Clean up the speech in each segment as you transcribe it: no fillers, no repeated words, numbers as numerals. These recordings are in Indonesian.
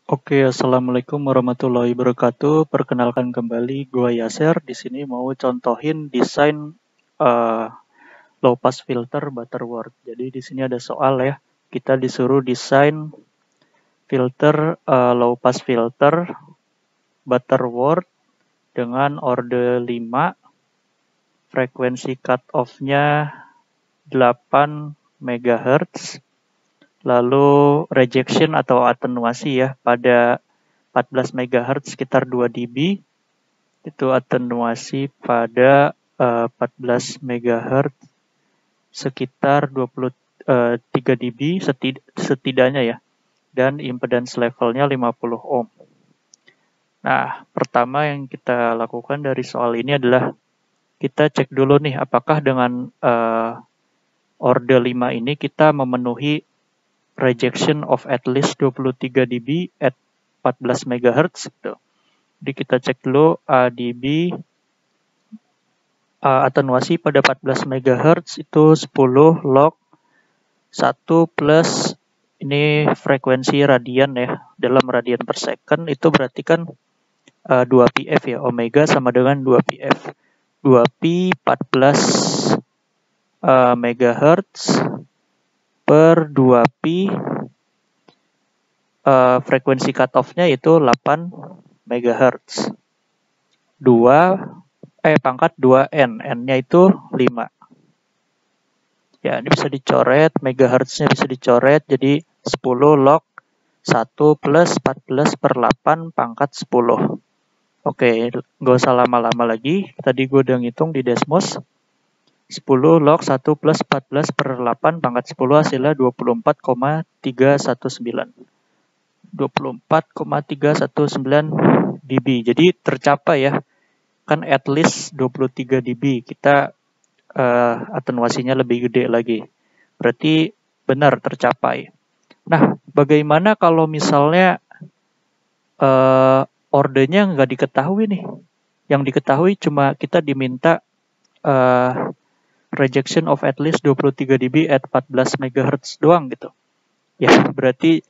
Oke, assalamualaikum warahmatullahi wabarakatuh. Perkenalkan kembali, gua Yaser. Di sini mau contohin desain eh, low pass filter Butterworth. Jadi di sini ada soal ya. Kita disuruh desain filter low pass filter Butterworth dengan order 5, frekuensi cut off-nya 8 MHz, lalu rejection atau atenuasi ya pada 14 MHz sekitar 2 dB. Itu atenuasi pada 14 MHz sekitar 23 dB setidaknya ya, dan impedance levelnya 50 ohm. Nah, pertama yang kita lakukan dari soal ini adalah kita cek dulu nih apakah dengan order 5 ini kita memenuhi rejection of at least 23 dB at 14 MHz gitu. Jadi kita cek dulu ADB atenuasi pada 14 MHz itu 10 log 1 plus ini frekuensi radian ya, dalam radian per second itu berarti kan 2πf ya, omega sama dengan 2πf. 2pi 14 MHz per 2pi frekuensi cutoff-nya itu 8 MHz. 2 pangkat 2n, n-nya itu 5. Ya, ini bisa dicoret, megahertznya bisa dicoret, jadi 10 log 1 plus 14 per 8 pangkat 10. Oke, nggak usah lama-lama lagi, tadi gue udah ngitung di Desmos. 10 log 1 plus 14 per 8 pangkat 10 hasilnya 24,319. 24,319 dB, jadi tercapai ya, kan at least 23 dB, kita atenuasinya lebih gede lagi. Berarti benar tercapai. Nah, bagaimana kalau misalnya ordernya nggak diketahui nih? Yang diketahui cuma kita diminta rejection of at least 23 dB at 14 MHz doang gitu. Ya, berarti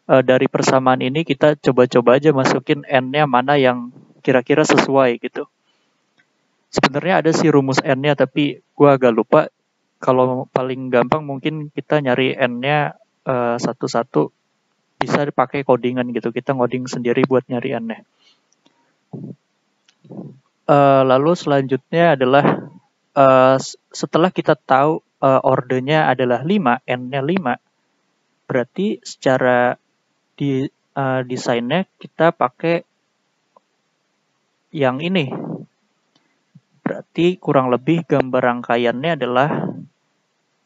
dari persamaan ini kita coba-coba aja masukin n-nya mana yang kira-kira sesuai gitu. Sebenarnya ada sih rumus n-nya, tapi gue agak lupa. Kalau paling gampang mungkin kita nyari n-nya satu-satu, bisa dipakai codingan gitu. Kita ngoding sendiri buat nyari n-nya. Lalu selanjutnya adalah setelah kita tahu ordernya adalah 5, n-nya 5, berarti secara desainnya kita pakai yang ini. Berarti kurang lebih gambar rangkaiannya adalah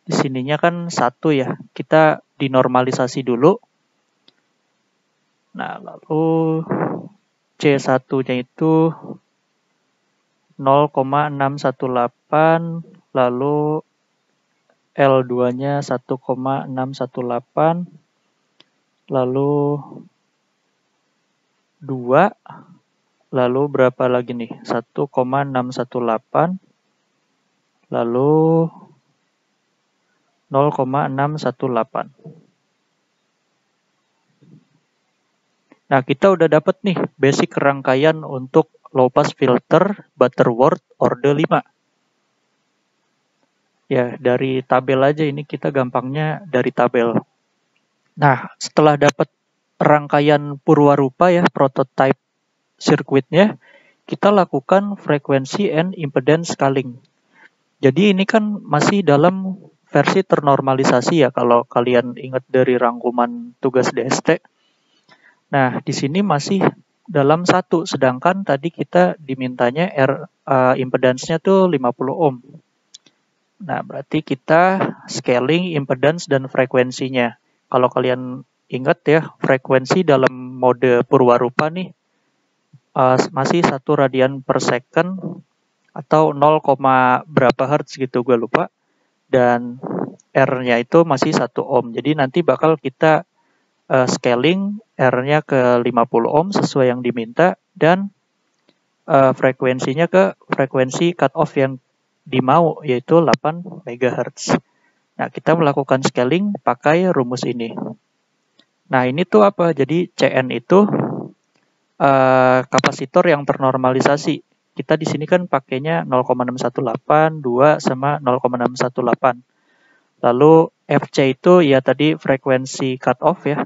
di sininya kan 1 ya. Kita dinormalisasi dulu. Nah, lalu C1-nya itu 0,618, lalu L2-nya 1,618, lalu 2, lalu berapa lagi nih? 1,618, lalu 0,618. Nah, kita udah dapat nih basic rangkaian untuk low pass filter Butterworth order 5. Ya, dari tabel aja, ini kita gampangnya dari tabel. Nah, setelah dapat rangkaian purwarupa ya, prototype sirkuitnya, kita lakukan frekuensi and impedance scaling. Jadi ini kan masih dalam versi ternormalisasi ya, kalau kalian ingat dari rangkuman tugas DST. Nah, di sini masih dalam 1, sedangkan tadi kita dimintanya impedance-nya tuh 50 ohm. Nah, berarti kita scaling impedance dan frekuensinya. Kalau kalian ingat ya, frekuensi dalam mode purwarupa nih masih 1 radian per second atau 0, berapa hertz gitu, gue lupa. Dan R-nya itu masih 1 ohm. Jadi nanti bakal kita scaling R-nya ke 50 ohm sesuai yang diminta, dan frekuensinya ke frekuensi cut-off yang dimau, yaitu 8 MHz. Nah, kita melakukan scaling pakai rumus ini. Nah, ini tuh apa? Jadi CN itu kapasitor yang ternormalisasi. Kita di sini kan pakainya 0,618, 2 sama 0,618. Lalu FC itu ya tadi frekuensi cut off ya.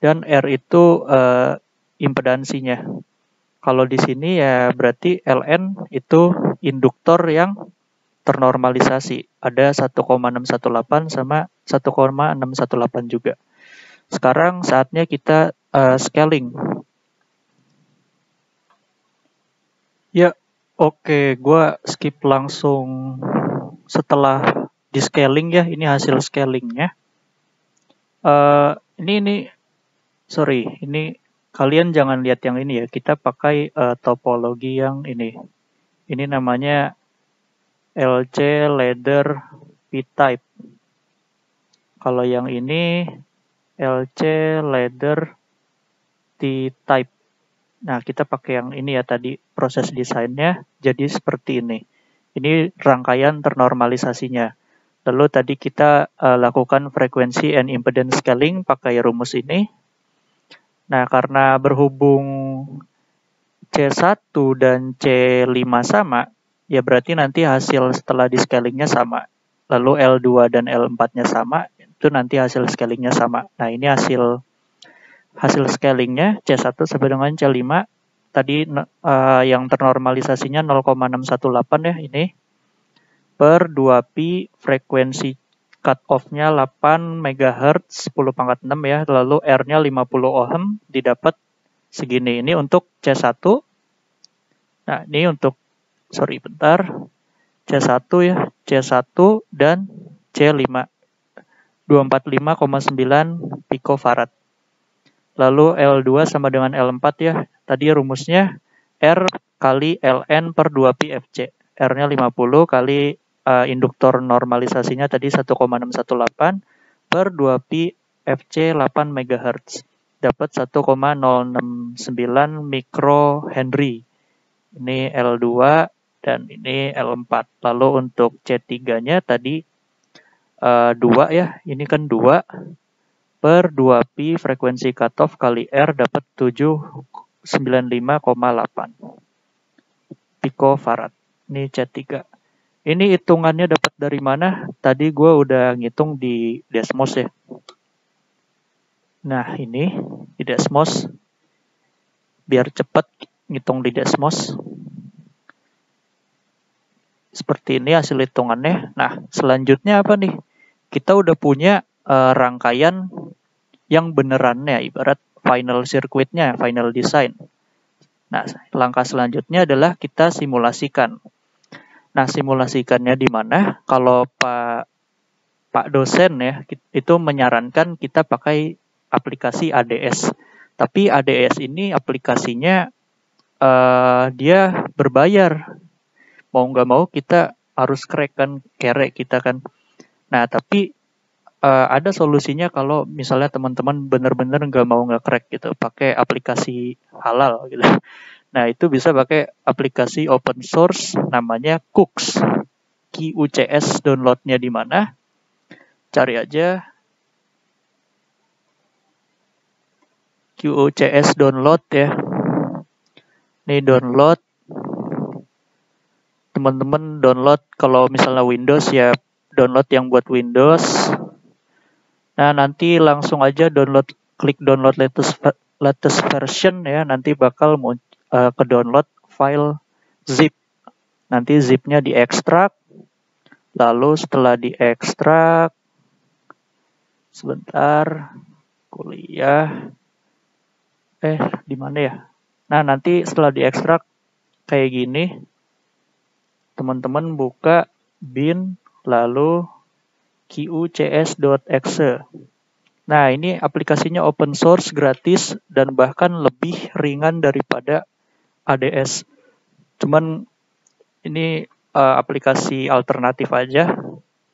Dan R itu impedansinya. Kalau di sini ya berarti Ln itu induktor yang ternormalisasi. Ada 1,618 sama 1,618 juga. Sekarang saatnya kita scaling. Ya, oke, gue skip langsung setelah di scaling ya. Ini hasil scalingnya. Ini sorry, ini kalian jangan lihat yang ini ya. Kita pakai topologi yang ini. Ini namanya LC ladder P-type. Kalau yang ini LC ladder T-type. Nah, kita pakai yang ini ya tadi proses desainnya jadi seperti ini. Ini rangkaian ternormalisasinya. Lalu tadi kita lakukan frekuensi and impedance scaling pakai rumus ini. Nah, karena berhubung C1 dan C5 sama, ya berarti nanti hasil setelah di scalingnya sama. Lalu L2 dan L4-nya sama, itu nanti hasil scalingnya sama. Nah, ini hasil scalingnya C1 sampai dengan C5. Tadi yang ternormalisasinya 0,618 ya ini. Per 2pi frekuensi cut off-nya 8 MHz 10 pangkat 6 ya. Lalu R-nya 50 ohm didapat segini. Ini untuk C1. Nah, ini untuk, sorry bentar. C1 ya. C1 dan C5. 245,9 picofarad. Lalu L2 sama dengan L4 ya. Tadi rumusnya R kali Ln per 2pi Fc. R-nya 50 kali induktor normalisasinya tadi 1,618 per 2pi Fc 8 MHz. Dapat 1,069 mikrohenry. Ini L2 dan ini L4. Lalu untuk C3-nya tadi 2 ya. Ini kan 2 per 2pi frekuensi cutoff kali R dapat 795,8 picofarad. Ini C3. Ini hitungannya dapat dari mana? Tadi gue udah ngitung di Desmos ya. Nah, ini di Desmos. Biar cepat ngitung di Desmos. Seperti ini hasil hitungannya. Nah, selanjutnya apa nih? Kita udah punya rangkaian yang benerannya, ibarat final circuitnya, final design. Nah, langkah selanjutnya adalah kita simulasikan. Nah, simulasikannya di mana? Kalau Pak dosen ya, itu menyarankan kita pakai aplikasi ADS. Tapi ADS ini aplikasinya dia berbayar. Mau nggak mau kita harus crack kan, kerek kita kan. Nah, tapi ada solusinya kalau misalnya teman-teman benar-benar nggak mau nge-crack gitu, pakai aplikasi halal gitu. Nah, itu bisa pakai aplikasi open source namanya QUCS. QUCS, downloadnya di mana? Cari aja QUCS download ya. Ini download. Teman-teman download kalau misalnya Windows ya download yang buat Windows. Nah, nanti langsung aja download, klik download latest version ya, nanti bakal ke download file zip. Nanti zipnya diekstrak, lalu setelah diekstrak, sebentar, kuliah, di mana ya? Nah, nanti setelah diekstrak kayak gini, teman-teman buka bin, lalu QUCS.exe. Nah, ini aplikasinya open source, gratis, dan bahkan lebih ringan daripada ADS. Cuman ini aplikasi alternatif aja,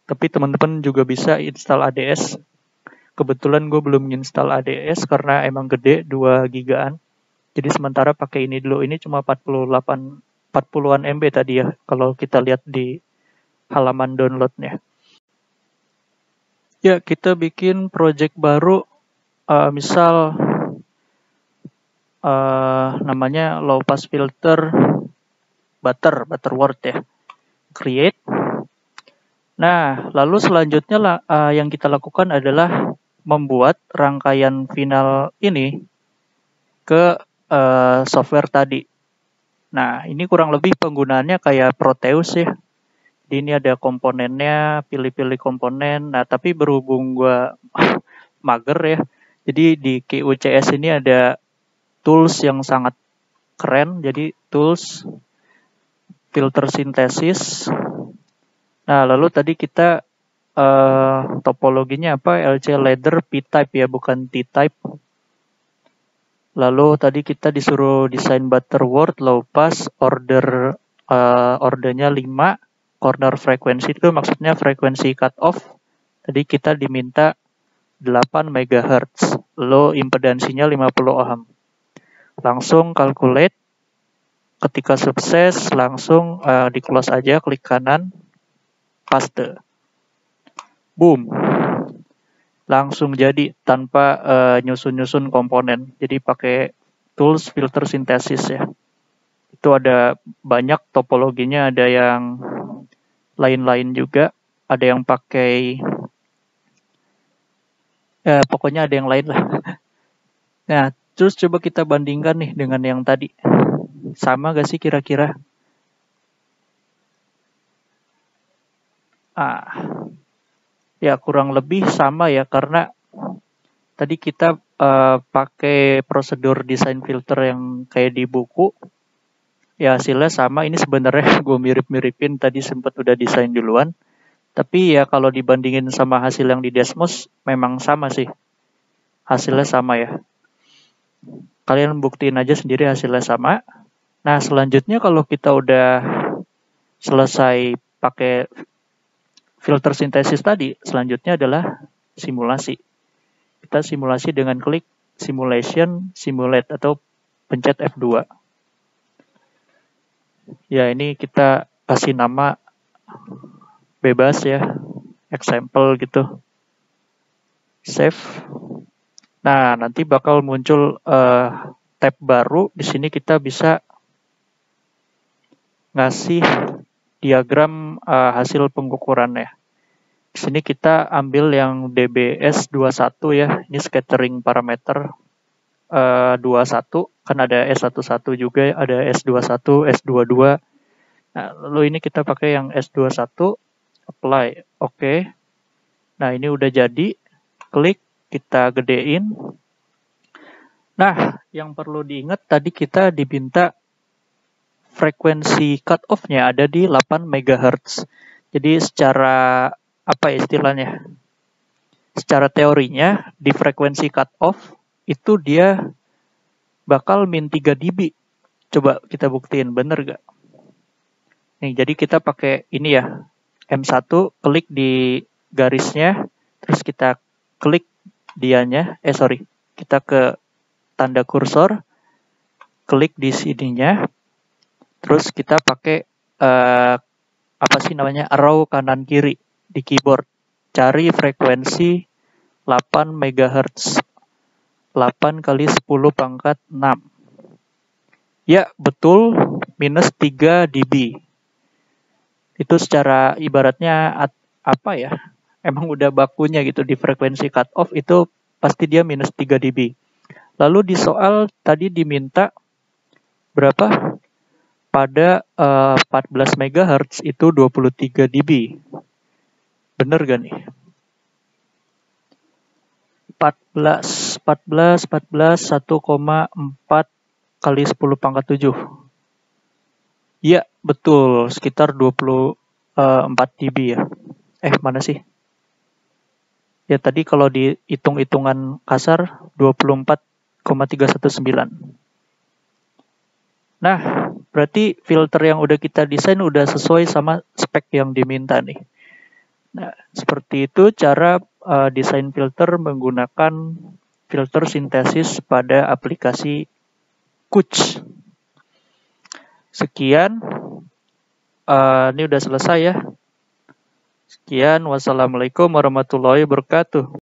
tapi teman-teman juga bisa install ADS. Kebetulan gue belum install ADS karena emang gede, 2 gigaan. Jadi sementara pakai ini dulu. Ini cuma 40-an MB tadi ya, kalau kita lihat di halaman downloadnya. Ya, kita bikin project baru misal namanya low pass filter Butterworth ya, create. Nah, lalu selanjutnya yang kita lakukan adalah membuat rangkaian final ini ke software tadi. Nah, ini kurang lebih penggunaannya kayak Proteus ya. Jadi ini ada komponennya, pilih-pilih komponen. Nah, tapi berhubung gue mager ya, jadi di QCS ini ada tools yang sangat keren. Jadi tools filter sintesis. Nah, lalu tadi kita topologinya apa? LC ladder P-type ya, bukan T-type. Lalu tadi kita disuruh desain Butterworth low pass, ordernya 5, corner frequency itu maksudnya frekuensi cut off. Tadi kita diminta 8 MHz, low impedansinya 50 ohm. Langsung calculate, ketika sukses langsung di close aja, klik kanan, paste. Boom. Langsung jadi tanpa nyusun-nyusun komponen. Jadi pakai tools filter sintesis ya. Itu ada banyak topologinya, ada yang lain-lain juga, ada yang pakai pokoknya ada yang lain lah. Nah, terus coba kita bandingkan nih dengan yang tadi. Sama gak sih kira-kira? Ya kurang lebih sama ya, karena tadi kita pakai prosedur desain filter yang kayak di buku. Ya hasilnya sama. Ini sebenarnya gue mirip-miripin, tadi sempat udah desain duluan. Tapi ya kalau dibandingin sama hasil yang di Desmos, memang sama sih. Hasilnya sama ya. Kalian buktiin aja sendiri hasilnya sama. Nah selanjutnya kalau kita udah selesai pakai filter sintesis tadi, selanjutnya adalah simulasi. Kita simulasi dengan klik simulation, simulate, atau pencet F2. Ya ini kita kasih nama bebas ya, example gitu. Save. Nah, nanti bakal muncul tab baru. Di sini kita bisa ngasih diagram hasil pengukurannya. Di sini kita ambil yang DBS21 ya. Ini scattering parameter 21. Kan ada S11 juga, ada S21, S22. Nah, lalu ini kita pakai yang S21. Apply. Oke. Nah, ini udah jadi. Klik, kita gedein. Nah, yang perlu diingat tadi kita diminta frekuensi cut off-nya ada di 8 MHz. Jadi secara apa ya istilahnya? Secara teorinya di frekuensi cut off itu dia bakal min 3 dB. Coba kita buktiin, bener gak? Nih, jadi kita pakai ini ya, M1, klik di garisnya, terus kita klik dianya, kita ke tanda kursor, klik di sininya, terus kita pakai arrow kanan kiri di keyboard, cari frekuensi 8 MHz, 8 kali 10 pangkat 6. Ya, betul, minus 3 dB. Itu secara ibaratnya apa ya? Emang udah bakunya gitu di frekuensi cut off itu pasti dia minus 3 dB. Lalu di soal tadi diminta berapa? Pada 14 MHz itu 23 dB. Bener gak nih? 14, 1,4 kali 10 pangkat 7. Ya, betul. Sekitar 24 dB ya. Mana sih? Ya, tadi kalau dihitung-hitungan kasar, 24,319. Nah, berarti filter yang udah kita desain udah sesuai sama spek yang diminta nih. Nah, seperti itu cara desain filter menggunakan filter sintesis pada aplikasi Qt. Sekian, ini udah selesai ya. Sekian, wassalamualaikum warahmatullahi wabarakatuh.